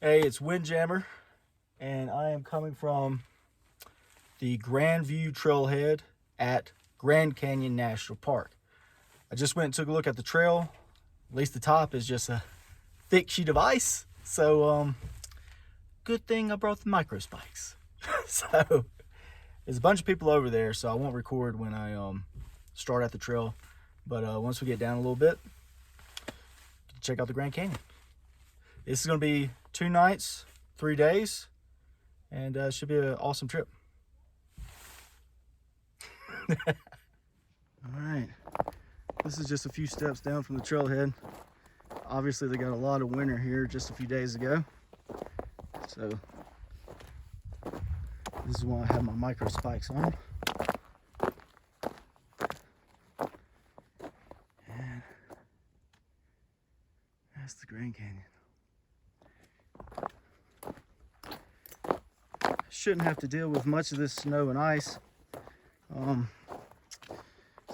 Hey, it's Windjammer, and I am coming from the Grandview Trailhead at Grand Canyon National Park. I just went and took a look at the trail. At least the top is just a thick sheet of ice. So, good thing I brought the micro spikes. So, there's a bunch of people over there, so I won't record when I start at the trail. But once we get down a little bit, check out the Grand Canyon. This is going to be 2 nights, 3 days, and it should be an awesome trip. All right, this is just a few steps down from the trailhead. Obviously, they got a lot of winter here just a few days ago. So, this is why I have my micro spikes on. And that's the Grand Canyon. Shouldn't have to deal with much of this snow and ice. So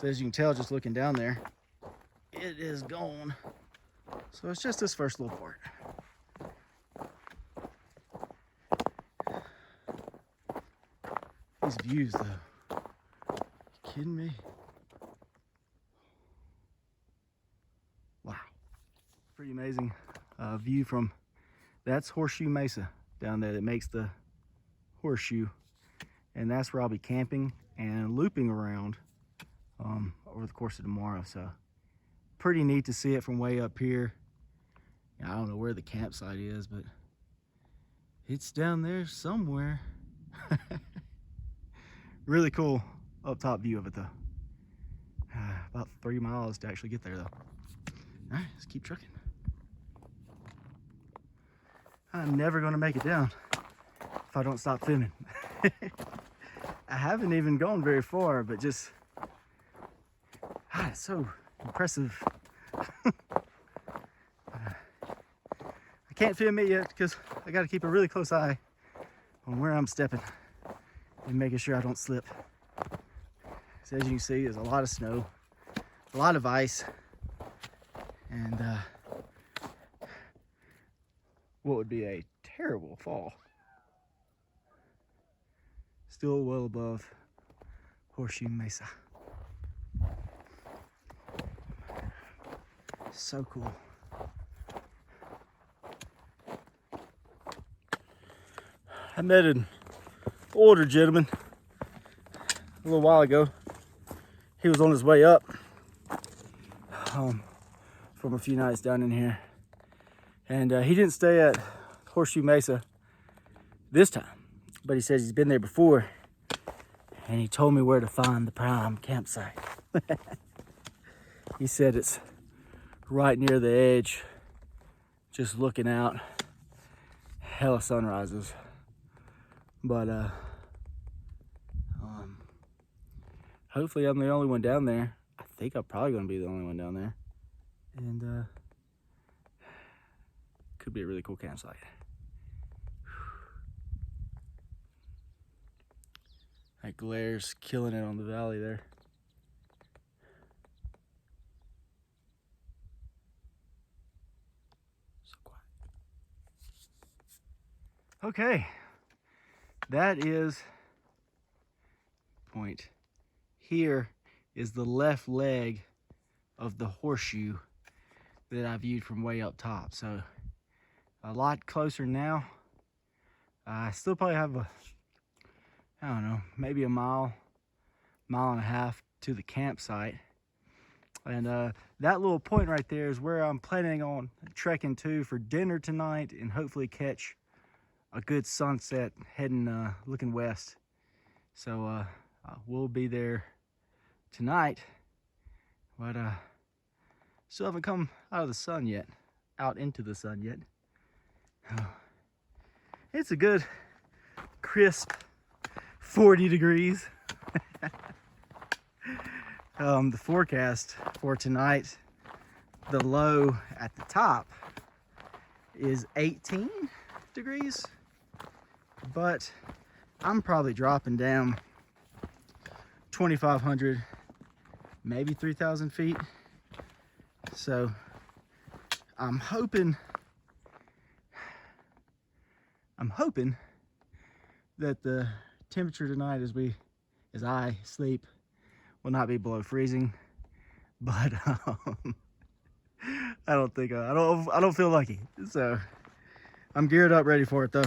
as you can tell, just looking down there, it is gone. So it's just this first little part. These views, though. You kidding me? Wow. Pretty amazing view from, that's Horseshoe Mesa down there that makes the horseshoe, and that's where I'll be camping and looping around over the course of tomorrow. So pretty neat to see it from way up here. I don't know where the campsite is, but it's down there somewhere. Really cool up top view of it, though. About 3 miles to actually get there, though. All right, let's keep trucking. I'm never going to make it down if I don't stop filming. I haven't even gone very far, but just, it's so impressive. I can't film it yet because I got to keep a really close eye on where I'm stepping and making sure I don't slip. So as you can see, there's a lot of snow, a lot of ice, and what would be a terrible fall. Still well above Horseshoe Mesa. So cool. I met an older gentleman a little while ago. He was on his way up from a few nights down in here. And he didn't stay at Horseshoe Mesa this time, but he says he's been there before, and he told me where to find the prime campsite. He said it's right near the edge, just looking out, hella sunrises. But hopefully I'm the only one down there. I think I'm probably gonna be the only one down there, and could be a really cool campsite. That glare's killing it on the valley there. So quiet. Okay, that is point. Here is the left leg of the horseshoe that I viewed from way up top. So a lot closer now. I still probably have I don't know, maybe a mile and a half to the campsite. And that little point right there is where I'm planning on trekking to for dinner tonight, and hopefully catch a good sunset heading, looking west. So we'll be there tonight, but still haven't come out of the sun yet, out into the sun yet. It's a good crisp 40 degrees. The forecast for tonight, the low at the top is 18 degrees, but I'm probably dropping down 2,500, maybe 3,000 feet. So I'm hoping I'm hoping that the temperature tonight as I sleep will not be below freezing, but I don't think I don't feel lucky. So I'm geared up, ready for it though.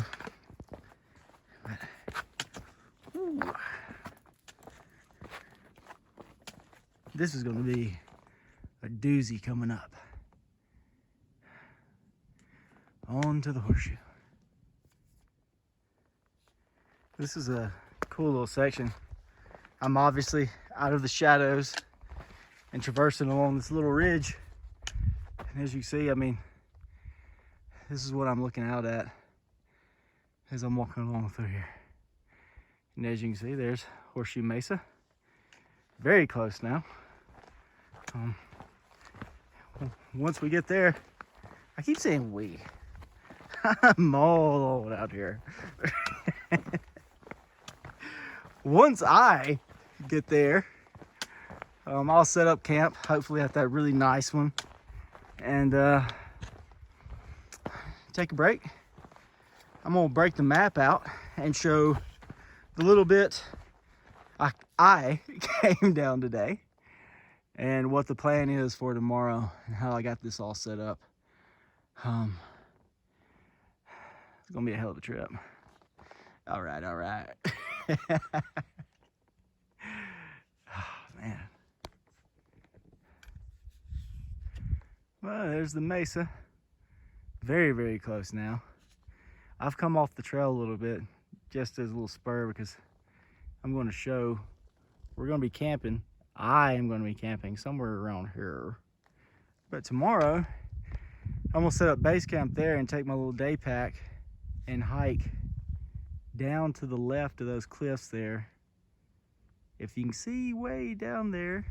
Ooh. This is going to be a doozy coming up. On to the Horseshoe. This is a cool little section. I'm obviously out of the shadows and traversing along this little ridge. And as you see, I mean, this is what I'm looking out at as I'm walking along through here. And as you can see, there's Horseshoe Mesa. Very close now. Once we get there, I keep saying we. I'm all old out here. Once I get there, I'll set up camp, hopefully at that really nice one, and take a break. I'm gonna break the map out and show the little bit I came down today and what the plan is for tomorrow and how I got this all set up. It's gonna be a hell of a trip. All right. Oh, man. Well, there's the mesa. Very, very close now. I've come off the trail a little bit, just as a little spur, because I'm going to show we're going to be camping. I am going to be camping somewhere around here. But tomorrow, I'm going to set up base camp there and take my little day pack and hike down to the left of those cliffs there. If you can see way down there,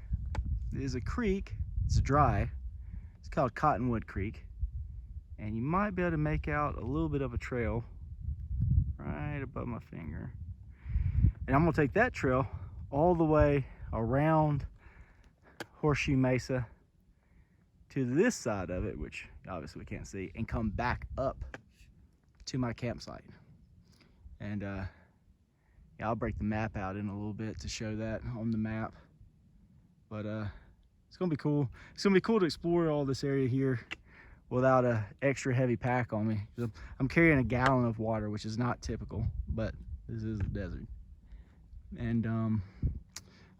there's a creek. It's dry. It's called Cottonwood Creek. And you might be able to make out a little bit of a trail right above my finger. And I'm gonna take that trail all the way around Horseshoe Mesa to this side of it, which obviously we can't see, and come back up to my campsite. And yeah, I'll break the map out in a little bit to show that on the map. But it's gonna be cool. It's gonna be cool to explore all this area here without a extra heavy pack on me. I'm carrying a gallon of water, which is not typical, but this is the desert. And I'm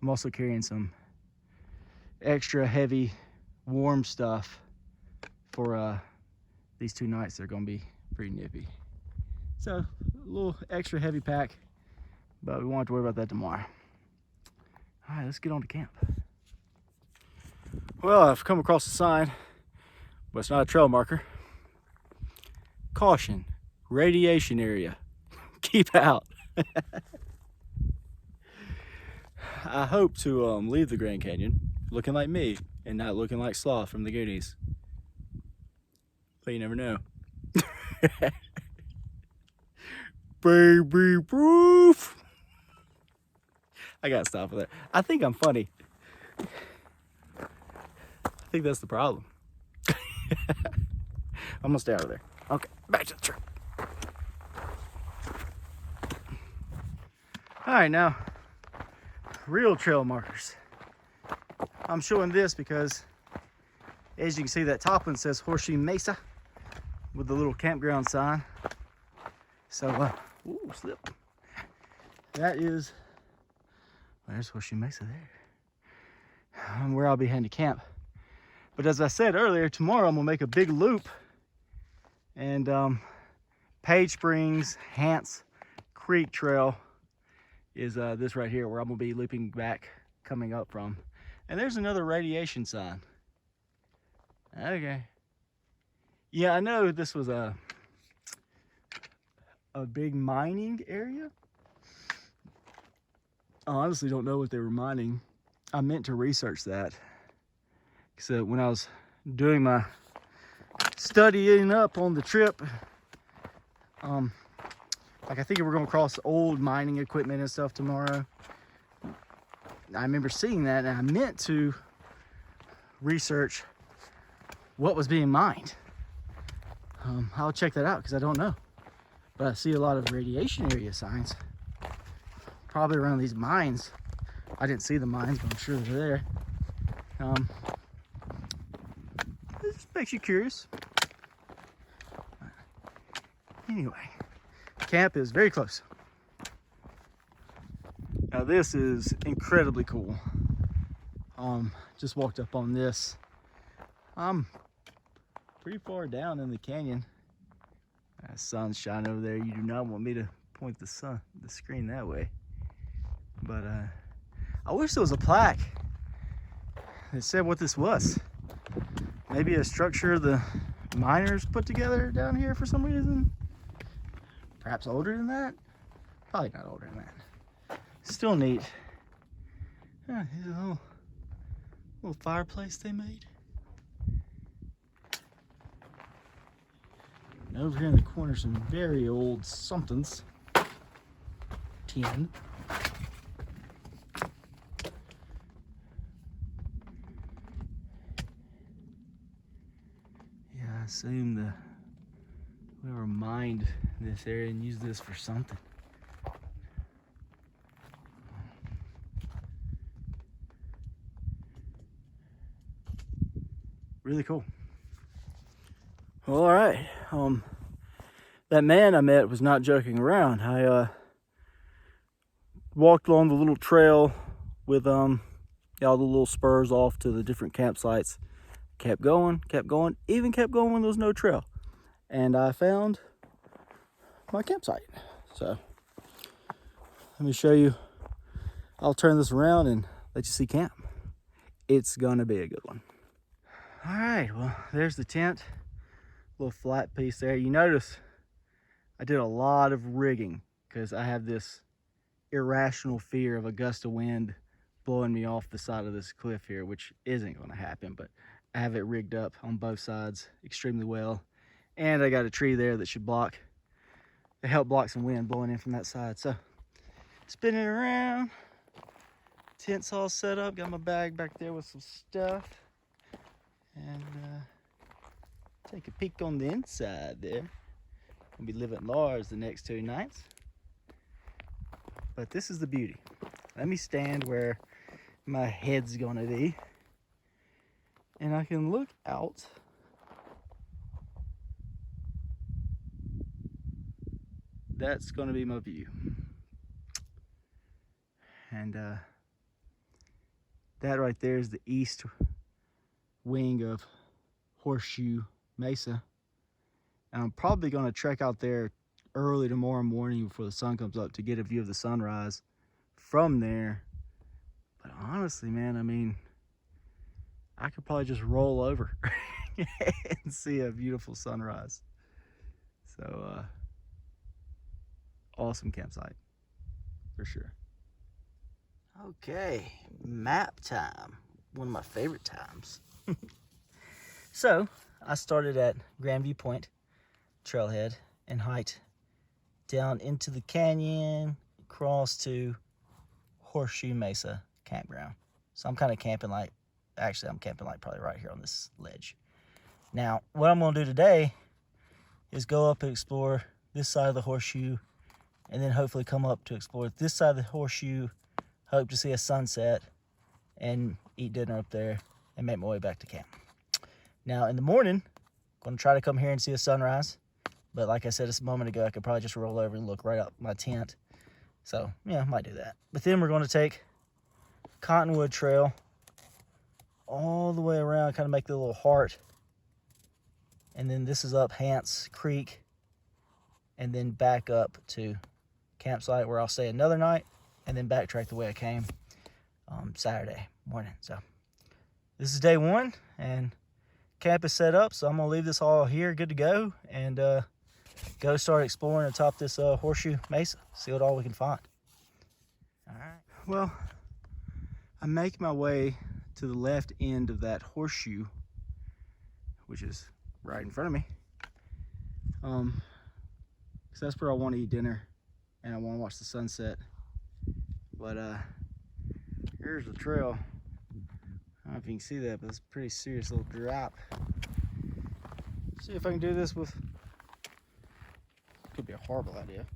also carrying some extra heavy warm stuff for these 2 nights. They're gonna be pretty nippy. So a little extra heavy pack, but we won't have to worry about that tomorrow. All right, let's get on to camp. Well, I've come across a sign, but it's not a trail marker. Caution, radiation area. Keep out. I hope to leave the Grand Canyon looking like me and not looking like Sloth from the Goonies. But you never know. Baby proof. I gotta stop with that. I think I'm funny. I think that's the problem. I'm gonna stay out of there. Okay, back to the truck. All right, now, real trail markers. I'm showing this because, as you can see, that top one says Horseshoe Mesa with the little campground sign. So, ooh, slip. That is, well, there's Horseshoe Mesa there. Where I'll be heading to camp. But as I said earlier, tomorrow I'm gonna make a big loop, and Page Springs Hance Creek Trail is this right here, where I'm gonna be looping back, coming up from. And there's another radiation sign. Okay. Yeah, I know this was a big mining area. I honestly don't know what they were mining. I meant to research that. So when I was doing my studying up on the trip, like I think we're gonna cross old mining equipment and stuff tomorrow. I remember seeing that, and I meant to research what was being mined. I'll check that out because I don't know. but I see a lot of radiation area signs. Probably around these mines. I didn't see the mines, but I'm sure they're there. It just makes you curious. Anyway, camp is very close. Now this is incredibly cool. Just walked up on this. I'm pretty far down in the canyon. Sun's shining over there. You do not want me to point the screen that way. But I wish there was a plaque that said what this was. Maybe a structure the miners put together down here for some reason. Perhaps older than that. Probably not older than that. Still neat. Here's a little fireplace they made. And over here in the corner, some very old somethings. Tin. Yeah, I assume whoever mined this area and used this for something. Really cool. Well, all right. That man I met was not joking around. I walked along the little trail with all the little spurs off to the different campsites. Kept going, even kept going when there was no trail. And I found my campsite. So let me show you. I'll turn this around and let you see camp. It's gonna be a good one. All right, well, there's the tent. Little flat piece there. You notice I did a lot of rigging because I have this irrational fear of a gust of wind blowing me off the side of this cliff here, which isn't going to happen, but I have it rigged up on both sides extremely well. And I got a tree there that should help block some wind blowing in from that side. So spinning around, tent's all set up, got my bag back there with some stuff. And take a peek on the inside there. I'll be living large the next 2 nights. But this is the beauty. Let me stand where my head's gonna be. And I can look out. That's gonna be my view. And that right there is the east wing of Horseshoe Mesa. And I'm probably going to trek out there early tomorrow morning before the sun comes up to get a view of the sunrise from there. But honestly, man, I mean, I could probably just roll over and see a beautiful sunrise. So awesome campsite for sure. Okay, map time. One of my favorite times. So I started at Grandview Point, Trailhead, and hiked down into the canyon, across to Horseshoe Mesa campground. So I'm kind of camping like, actually I'm camping like probably right here on this ledge. Now, what I'm gonna do today is go up and explore this side of the horseshoe, and then hopefully come up to explore this side of the horseshoe, hope to see a sunset, and eat dinner up there, and make my way back to camp. Now in the morning, I'm gonna try to come here and see a sunrise. But like I said just a moment ago, I could probably just roll over and look right up my tent. So yeah, I might do that. But then we're gonna take Cottonwood Trail all the way around, kind of make the little heart. And then this is up Hance Creek, and then back up to campsite where I'll stay another night, and then backtrack the way I came Saturday morning. So this is day 1, and camp is set up, so I'm gonna leave this all here good to go, and go start exploring atop this Horseshoe Mesa, see what all we can find. All right, well, I make my way to the left end of that horseshoe, which is right in front of me, because that's where I want to eat dinner and I want to watch the sunset. But here's the trail. I don't know if you can see that, but it's a pretty serious little drop. See if I can do this with could be a horrible idea.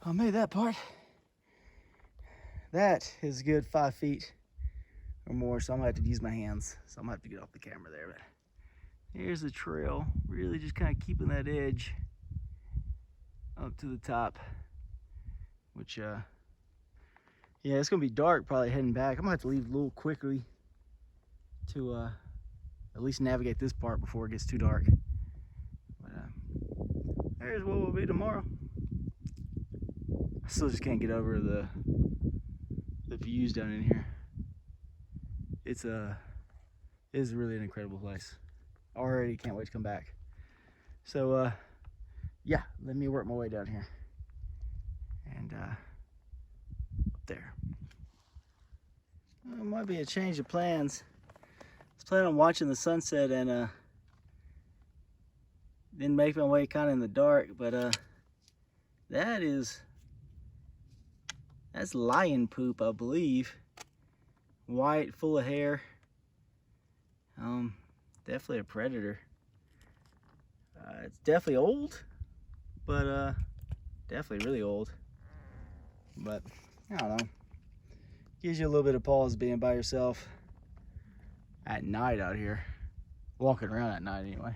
I made that part. That is a good 5 feet or more, so I'm gonna have to use my hands. So I'm gonna have to get off the camera there. But here's the trail, really just kind of keeping that edge up to the top, which yeah, it's gonna be dark probably heading back. I'm gonna have to leave a little quickly to at least navigate this part before it gets too dark. But there's what will be tomorrow. I still just can't get over the views down in here. It's really an incredible place. Already can't wait to come back. So yeah, let me work my way down here and up there. It might be a change of plans. I was planning on watching the sunset and then make my way kind of in the dark, but that's lion poop, I believe. White, full of hair. Definitely a predator. It's definitely old, but definitely really old. But I don't know. Gives you a little bit of pause being by yourself at night out here. Walking around at night anyway.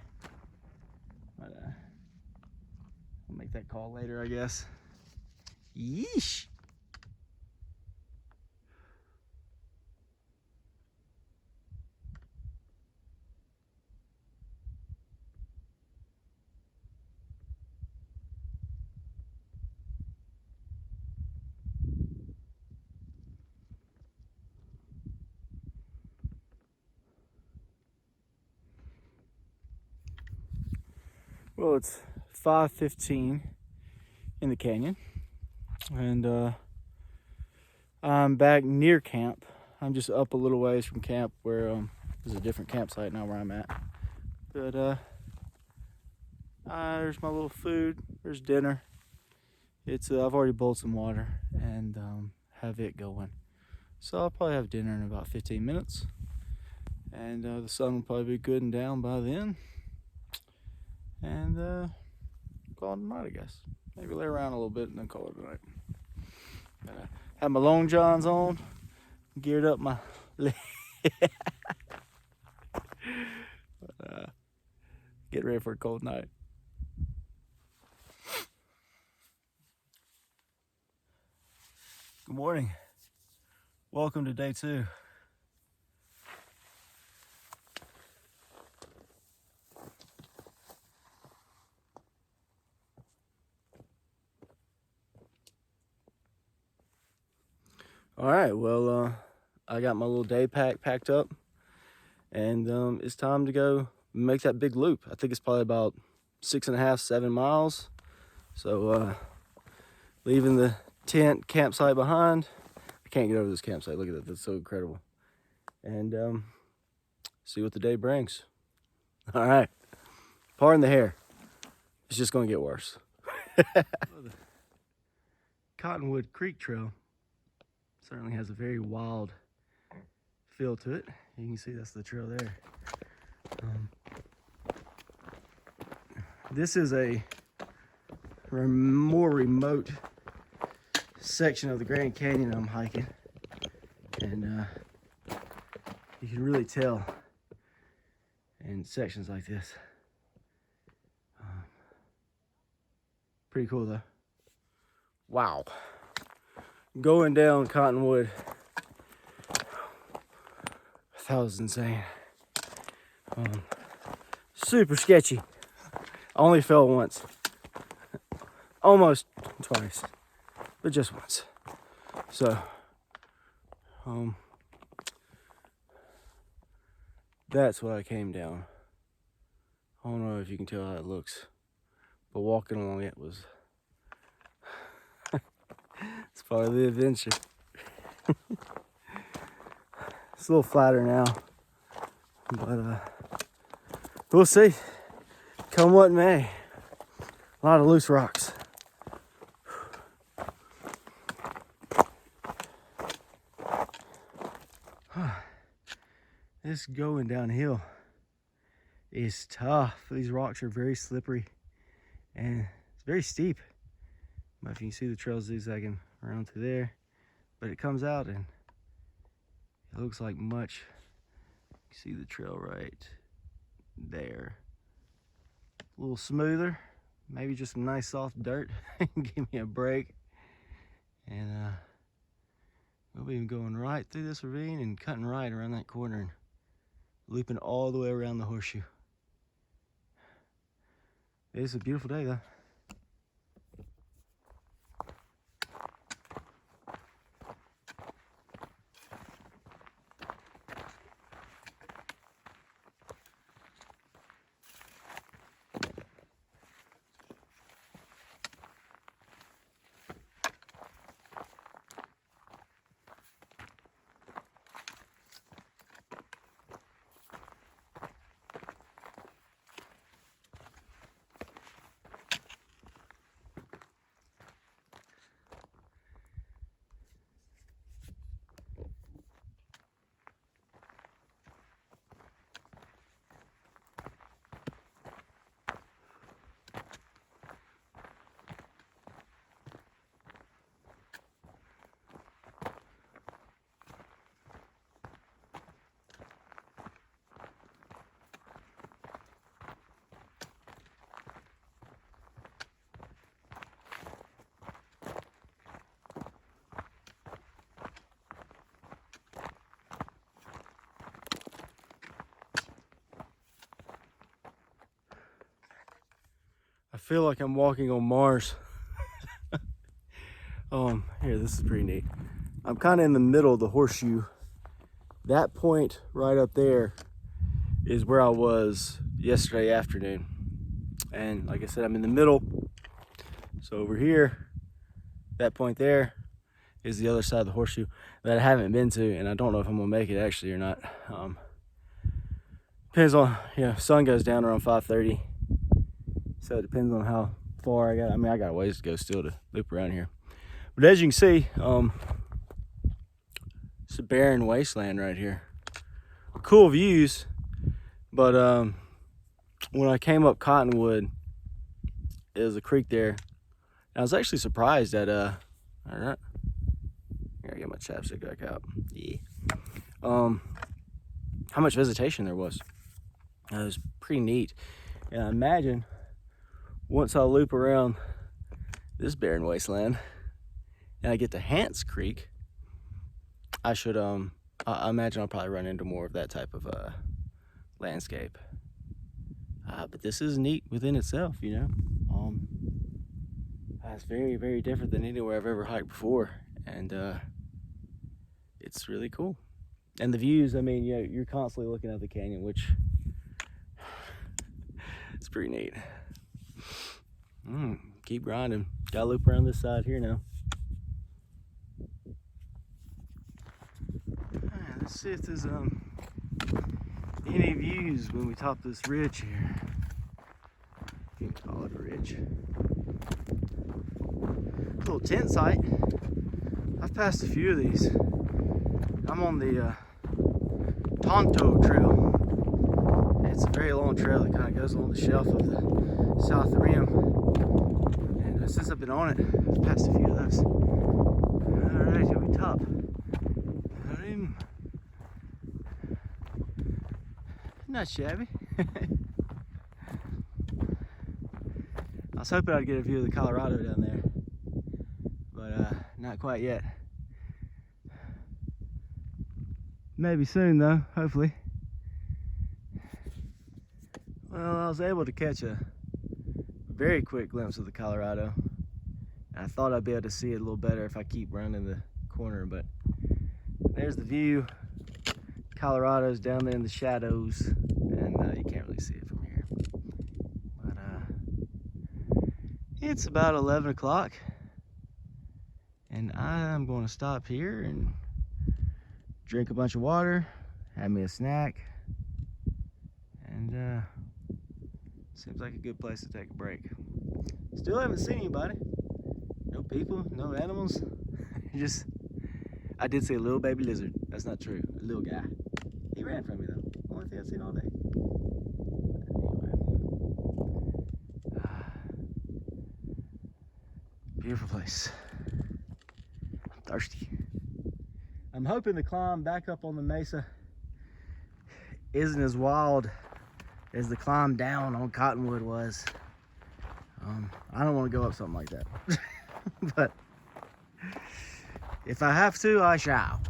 But I'll make that call later, I guess. Yeesh. Well, it's 5:15 in the canyon, and I'm back near camp. I'm just up a little ways from camp where there's a different campsite now where I'm at. But there's my little food. There's dinner. It's I've already boiled some water and have it going. So I'll probably have dinner in about 15 minutes, and the sun will probably be good and down by then. And call it a night, I guess. Maybe lay around a little bit and then call it a night. Have my long johns on, geared up my leg. Get ready for a cold night. Good morning. Welcome to day 2. All right, well, I got my little day pack packed up, and it's time to go make that big loop. I think it's probably about 6.5, 7 miles. So leaving the tent campsite behind. I can't get over this campsite. Look at that, that's so incredible. And see what the day brings. All right, pardon the hair. It's just gonna get worse. Cottonwood Creek Trail certainly has a very wild feel to it. You can see that's the trail there. This is a more remote section of the Grand Canyon I'm hiking, and you can really tell in sections like this. Pretty cool though. Wow. Going down Cottonwood, that was insane. Super sketchy. I only fell once. Almost twice, but just once. So, that's what I came down. I don't know if you can tell how it looks, but walking along it was it's part of the adventure. It's a little flatter now, but we'll see. Come what may. A lot of loose rocks. This going downhill is tough. These rocks are very slippery and it's very steep. But if you can see the trail zigzagging around to there, but it comes out and it looks like much. You see the trail right there. A little smoother, maybe just some nice soft dirt. Give me a break. And we'll be going right through this ravine and cutting right around that corner and looping all the way around the horseshoe. It's a beautiful day though. I feel like I'm walking on Mars. Here, this is pretty neat. I'm kind of in the middle of the horseshoe. That point right up there is where I was yesterday afternoon. And like I said, I'm in the middle. So over here, that point there is the other side of the horseshoe that I haven't been to, and I don't know if I'm gonna make it actually or not. Depends on, sun goes down around 5:30. So it depends on how far I got. I mean, I got a ways to go still to loop around here. But as you can see, it's a barren wasteland right here. Cool views, but when I came up Cottonwood, there's a creek there. And I was actually surprised at all right. Here, I get my chapstick back out. Yeah. How much vegetation there was. It was pretty neat. And I imagine once I loop around this barren wasteland and I get to Hance Creek, I should I imagine I'll probably run into more of that type of landscape. But this is neat within itself, it's very, very different than anywhere I've ever hiked before, and it's really cool. And the views, I mean, you're constantly looking at the canyon, which it's pretty neat. Keep grinding. Gotta loop around this side here now. Alright, let's see if there's any views when we top this ridge here. If you can call it a ridge. Little tent site. I've passed a few of these. I'm on the Tonto Trail. It's a very long trail that kind of goes along the shelf of the south rim. And since I've been on it, I've passed a few of those. Alright, here we top. Not shabby. I was hoping I'd get a view of the Colorado down there, but not quite yet. Maybe soon though, hopefully. Well, I was able to catch a very quick glimpse of the Colorado. I thought I'd be able to see it a little better if I keep running the corner, but there's the view. Colorado's down there in the shadows, and you can't really see it from here. But it's about 11 o'clock, and I'm going to stop here and drink a bunch of water, have me a snack, and seems like a good place to take a break. Still haven't seen anybody. No people, no animals. I did see a little baby lizard. That's not true. A little guy. He ran from me though. Only thing I've seen all day. Beautiful place. I'm thirsty. I'm hoping the climb back up on the mesa isn't as wild as the climb down on Cottonwood was. I don't want to go up something like that. But if I have to, I shall.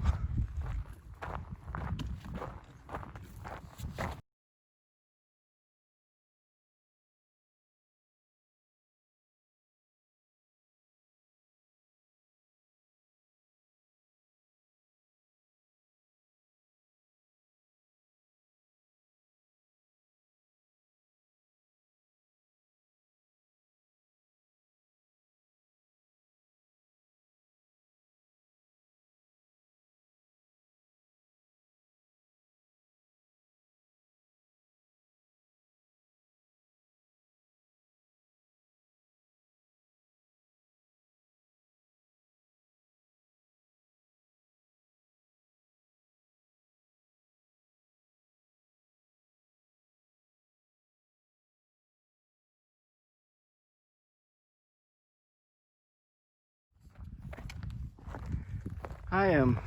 I am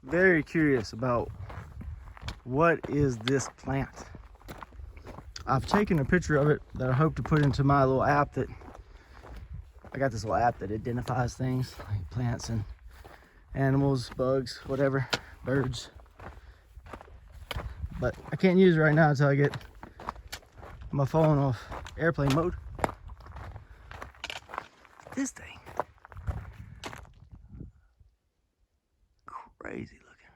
very curious about what is this plant. I've taken a picture of it that I hope to put into my little app that I got this little app that identifies things like plants and animals, bugs, whatever, birds. But I can't use it right now until I get my phone off airplane mode. This thing, crazy looking.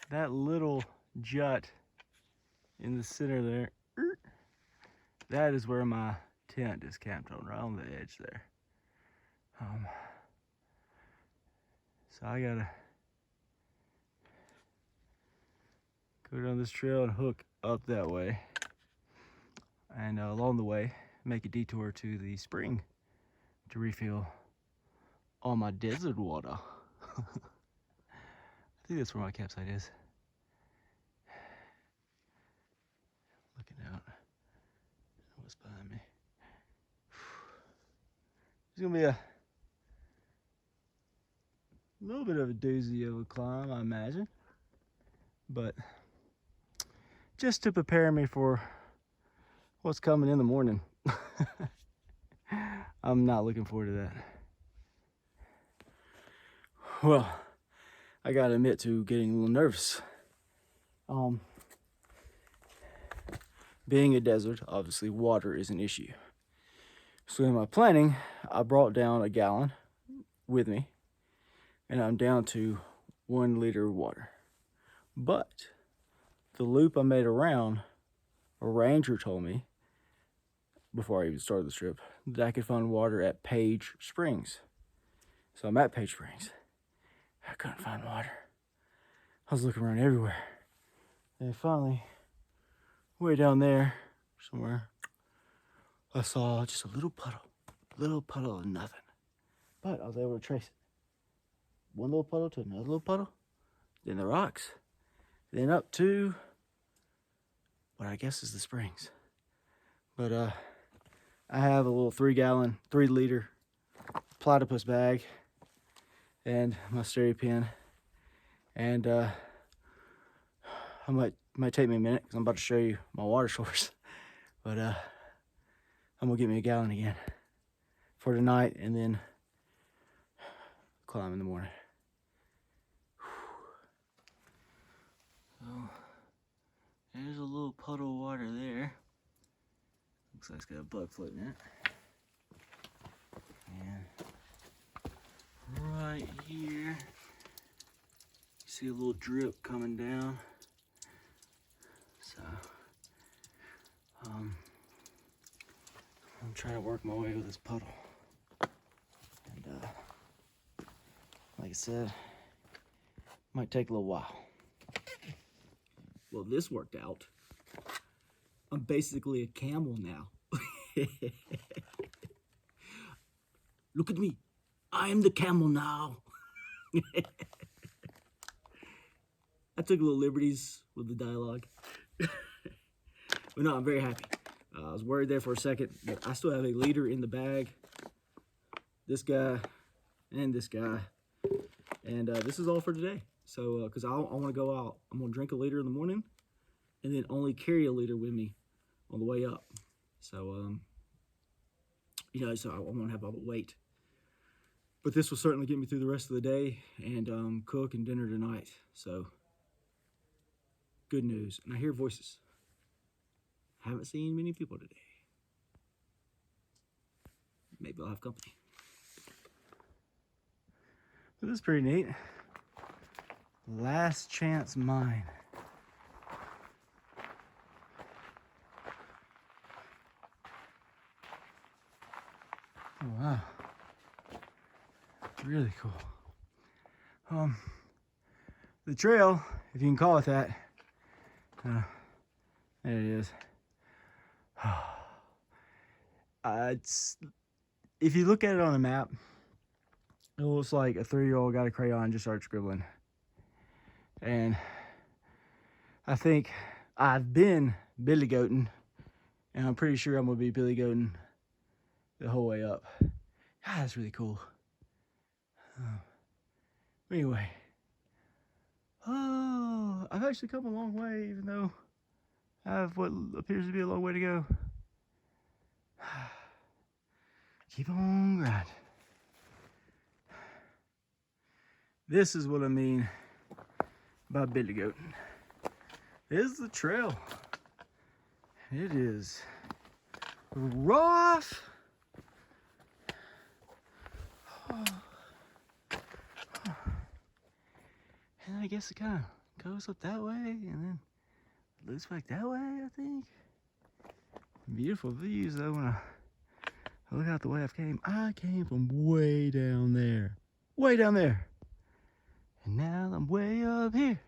That little jut in the center there, that is where my tent is camped on, right on the edge there. So I gotta go down this trail and hook up that way, and along the way make a detour to the spring to refill all my desert water. I think that's where my campsite is. Looking out, what's behind me? It's gonna be a little bit of a doozy of a climb, I imagine, but just to prepare me for what's coming in the morning. I'm not looking forward to that. Well, I gotta admit to getting a little nervous. Being a desert, obviously water is an issue. So in my planning, I brought down a gallon with me, and I'm down to 1 liter of water. But the loop I made around, a ranger told me, before I even started this trip, that I could find water at Page Springs. So I'm at Page Springs. I couldn't find water. I was looking around everywhere. And finally, way down there, somewhere, I saw just a little puddle of nothing. But I was able to trace it. One little puddle to another little puddle, then the rocks, then up to what I guess is the springs. But I have a little 3 liter platypus bag and my stereo pen, and might take me a minute because I'm about to show you my water source. But I'm gonna get me a gallon again for tonight, and then climb in the morning. So there's a little puddle of water there. Looks like it's got a bug floating in it. And right here, you see a little drip coming down. So I'm trying to work my way with this puddle. And like I said, might take a little while. Well, this worked out. I'm basically a camel now. Look at me. I am the camel now. I took little liberties with the dialogue. But no, I'm very happy. I was worried there for a second, but I still have a leader in the bag. This guy and this guy. And this is all for today. So, because I want to go out. I'm going to drink a liter in the morning and then only carry a liter with me on the way up. So, you know, so I won't have all the weight. But this will certainly get me through the rest of the day and cook and dinner tonight. So, good news. And I hear voices. Haven't seen many people today. Maybe I'll have company. This is pretty neat. Last chance mine. Oh wow. Really cool. The trail, if you can call it that, there it is. If you look at it on a map, it looks like a 3-year-old got a crayon and just started scribbling. And I think I've been billy goating, and I'm pretty sure I'm gonna be billy goating the whole way up. God, that's really cool. Anyway, I've actually come a long way, even though I have what appears to be a long way to go. Keep on grinding. This is what I mean by billy goating. This is the trail. It is rough. And I guess it kind of goes up that way and then loops back that way, I think. Beautiful views though when I look out the way I came from way down there. Way down there. And now I'm way up here.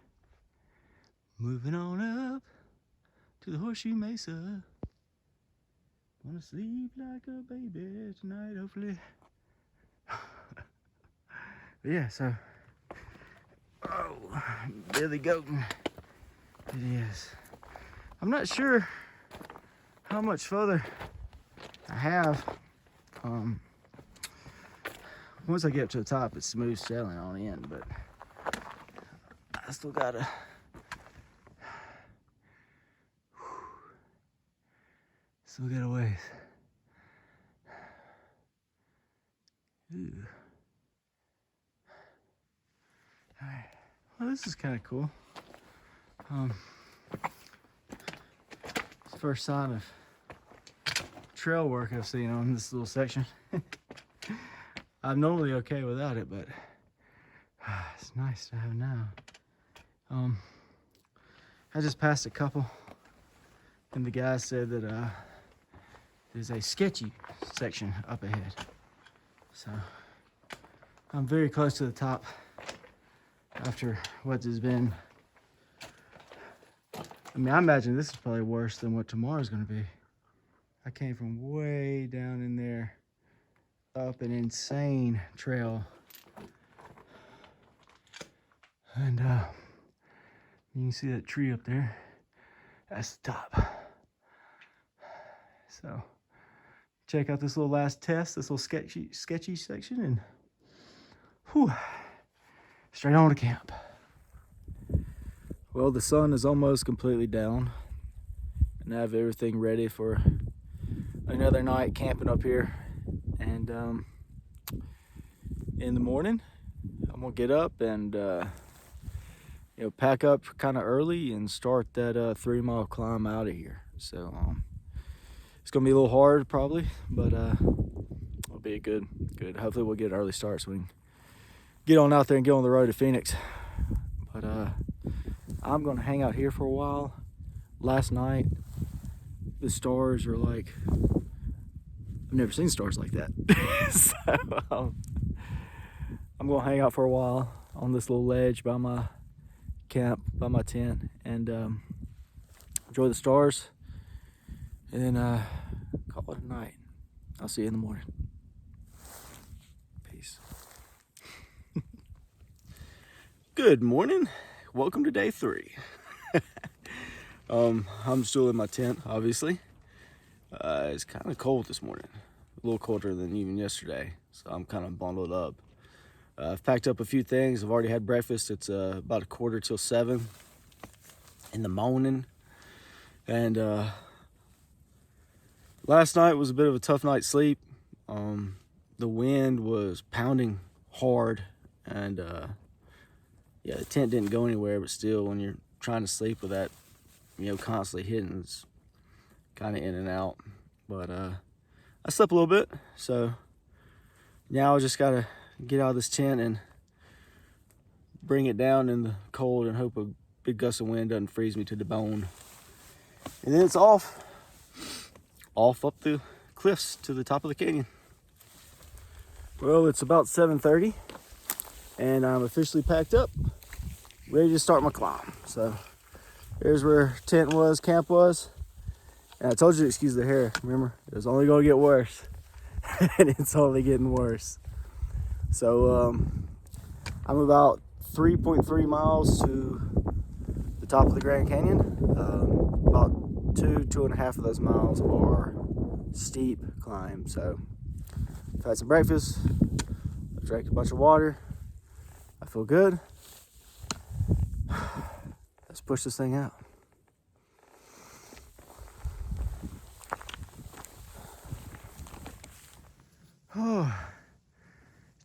Moving on up to the Horseshoe Mesa. Wanna sleep like a baby tonight, hopefully. But yeah, so billy goating it is. I'm not sure how much further I have. Once I get up to the top, it's smooth sailing on the end, but I still gotta a ways. Ooh. All right. Well, this is kind of cool. It's the first sign of trail work I've seen on this little section. I'm normally okay without it, but it's nice to have now. I just passed a couple, and the guy said that there's a sketchy section up ahead. So I'm very close to the top after what has been. I mean, I imagine this is probably worse than what tomorrow's gonna be. I came from way down in there up an insane trail. And you can see that tree up there. That's the top. So check out this little last test, this little sketchy section, and whew, straight on to camp. Well, the sun is almost completely down, and I have everything ready for another night camping up here. And in the morning, I'm gonna get up and pack up kind of early and start that 3-mile climb out of here. So it's gonna be a little hard probably, but it'll be good. Hopefully we'll get an early start so we can get on out there and get on the road to Phoenix. But I'm gonna hang out here for a while. Last night the stars are like, I've never seen stars like that. So I'm gonna hang out for a while on this little ledge by my camp, by my tent, and enjoy the stars, and then call it a night. I'll see you in the morning. Peace. Good morning. Welcome to day 3. I'm still in my tent, obviously. It's kind of cold this morning, a little colder than even yesterday, so I'm kind of bundled up. I've packed up a few things. I've already had breakfast. It's about 6:45 in the morning, and last night was a bit of a tough night's sleep. The wind was pounding hard, and yeah, the tent didn't go anywhere, but still, when you're trying to sleep with that, constantly hitting, it's kind of in and out. But I slept a little bit, so now I just gotta get out of this tent and bring it down in the cold and hope a big gust of wind doesn't freeze me to the bone. And then it's off up the cliffs to the top of the canyon. Well, it's about 7:30 and I'm officially packed up, ready to start my climb. So here's where tent was, camp was. And I told you to excuse the hair, remember? It was only gonna get worse. And it's only getting worse. So I'm about 3.3 miles to the top of the Grand Canyon. About 2.5 of those miles are steep climb. So I've had some breakfast, I drank a bunch of water, I feel good. Let's push this thing out. Oh,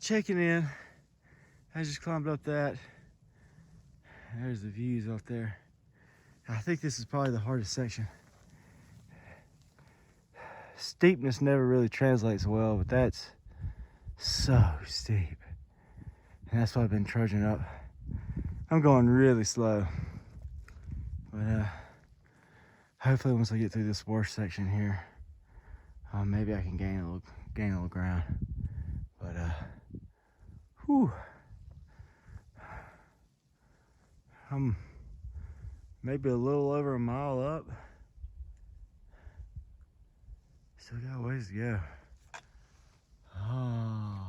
checking in. I just climbed up that. There's the views out there. I think this is probably the hardest section. Steepness never really translates well, but that's so steep. And that's why I've been trudging up. I'm going really slow. But hopefully once I get through this worst section here, maybe I can gain a little ground. But whew. I'm maybe a little over a mile up. Still got a ways to go. Oh.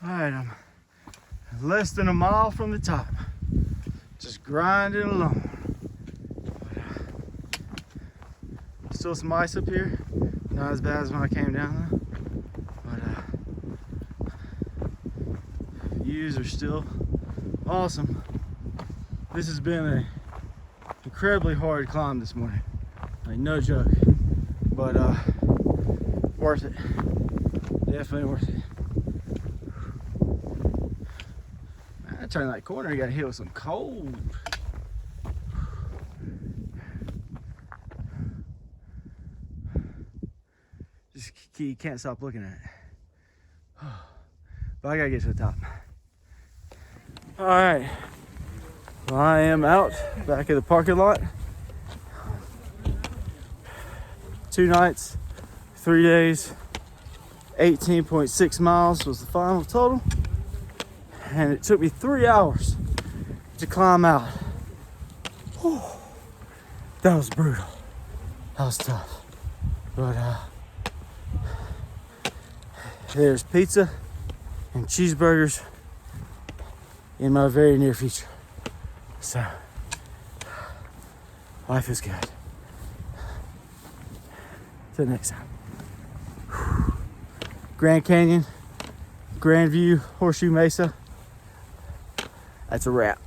All right, I'm less than a mile from the top. Just grinding along. Still some ice up here. Not as bad as when I came down though. But views are still awesome. This has been an incredibly hard climb this morning. Like, no joke. But worth it. Definitely worth it. Man, I turned that corner, I got hit with some cold. You can't stop looking at it. But I gotta get to the top. All right, well, I am out back at the parking lot. 2 nights, 3 days, 18.6 miles was the final total. And it took me 3 hours to climb out. Whew. That was brutal. That was tough. But there's pizza and cheeseburgers in my very near future. So, life is good. Till next time. Grand Canyon, Grandview, Horseshoe Mesa. That's a wrap.